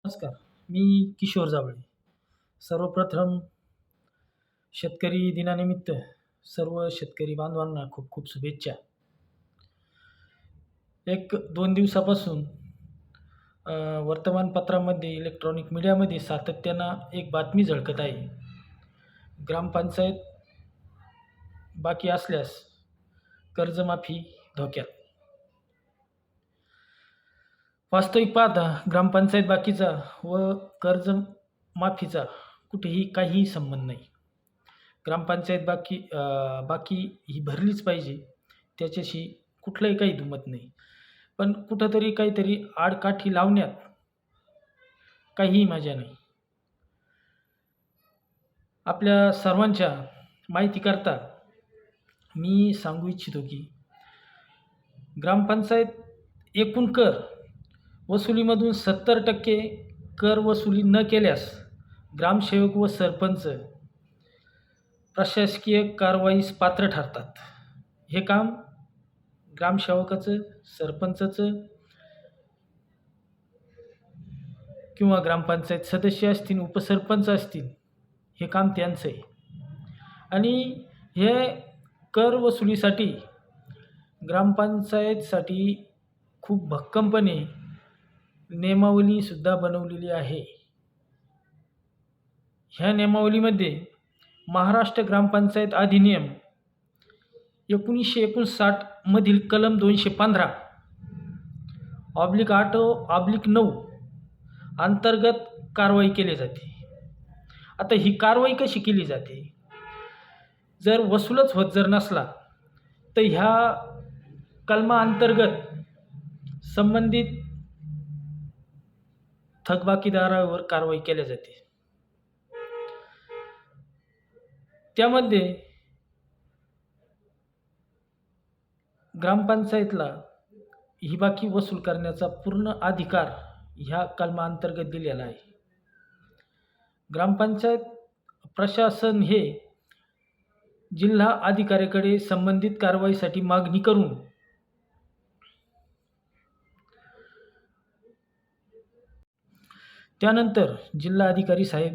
नमस्कार. मी किशोर जावळे. सर्वप्रथम शेतकरी दिनानिमित्त सर्व शेतकरी बांधवांना खूप खूप शुभेच्छा. एक 2 दिवसापासून अ, वर्तमानपत्रामध्ये, इलेक्ट्रॉनिक मीडियामध्ये सातत्यानं एक बातमी झळकत आहे. ग्रामपंचायत बाकी असल्यास कर्जमाफी धोक्यात. वास्तविक पाहता ग्रामपंचायत बाकीचा व कर्जमाफीचा कुठेही काहीही संबंध नाही. ग्रामपंचायत बाकी ही भरलीच पाहिजे. त्याच्याशी कुठलंही काही दुमत नाही. पण कुठेतरी काहीतरी आडकाठी लावण्यात काहीही मजा नाही. आपल्या सर्वांच्या माहितीकरता मी सांगू इच्छितो की ग्रामपंचायत एकूण कर वसुलीमधून 70% कर वसुली न केल्यास ग्रामसेवक व सरपंच प्रशासकीय कारवाईस पात्र ठरतात. हे काम ग्रामसेवकाचं, सरपंचाचं किंवा ग्रामपंचायत सदस्य असतील, उपसरपंच असतील, हे काम त्यांचं आहे. आणि हे कर वसुलीसाठी ग्रामपंचायतसाठी खूप भक्कमपणे नियमावलीसुद्धा बनवलेली आहे. ह्या नियमावलीमध्ये महाराष्ट्र ग्रामपंचायत अधिनियम 1959 मधील कलम 215/8/9 अंतर्गत कारवाई केली जाते. आता ही कारवाई कशी केली जाते? जर वसूलच होत जर नसला तर ह्या कलमाअंतर्गत संबंधित थकबाकीदारावर कारवाई केली जाते. त्यामध्ये ग्रामपंचायतला ही बाकी वसूल करण्याचा पूर्ण अधिकार ह्या कलमाअंतर्गत दिलेला आहे. ग्रामपंचायत प्रशासन हे जिल्हा अधिकाऱ्याकडे संबंधित कारवाईसाठी मागणी करून त्यानंतर जिल्हा अधिकारी साहेब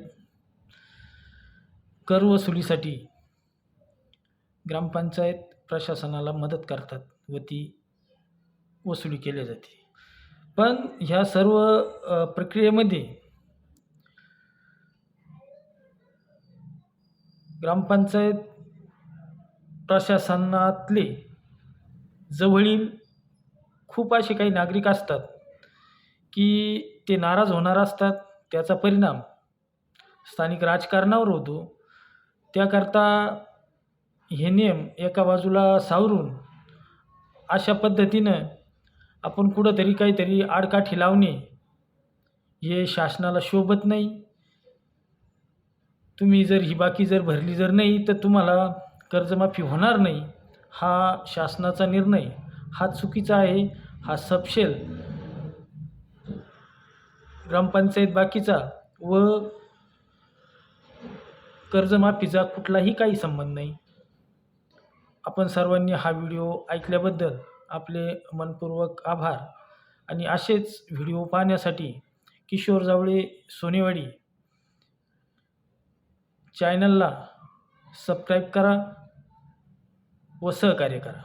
कर वसुलीसाठी ग्रामपंचायत प्रशासनाला मदत करतात व ती वसुली केली जाते. पण ह्या सर्व प्रक्रियेमध्ये ग्रामपंचायत प्रशासनातले जवळील खूप असे काही नागरिक असतात की ते नाराज होणार असतात. त्याचा परिणाम स्थानिक राजकारणावर होतो. त्याकरता हे नियम एका बाजूला सावरून अशा पद्धतीनं आपण कुठंतरी काहीतरी आडकाठी लावणे हे शासनाला शोभत नाही. तुम्ही जर ही बाकी जर भरली जर नाही तर तुम्हाला कर्जमाफी होणार नाही. हा शासनाचा निर्णय हा चुकीचा आहे. हा सपशेल ग्रामपंचायत बाकीचा व कर्जमाफीचा कुठलाही काही संबंध नाही. आपण सर्वांनी हा व्हिडिओ ऐकल्याबद्दल आपले मनपूर्वक आभार. आणि असेच व्हिडिओ पाहण्यासाठी किशोर जावळे सोनेवाडी चॅनलला सबस्क्राईब करा व सहकार्य करा.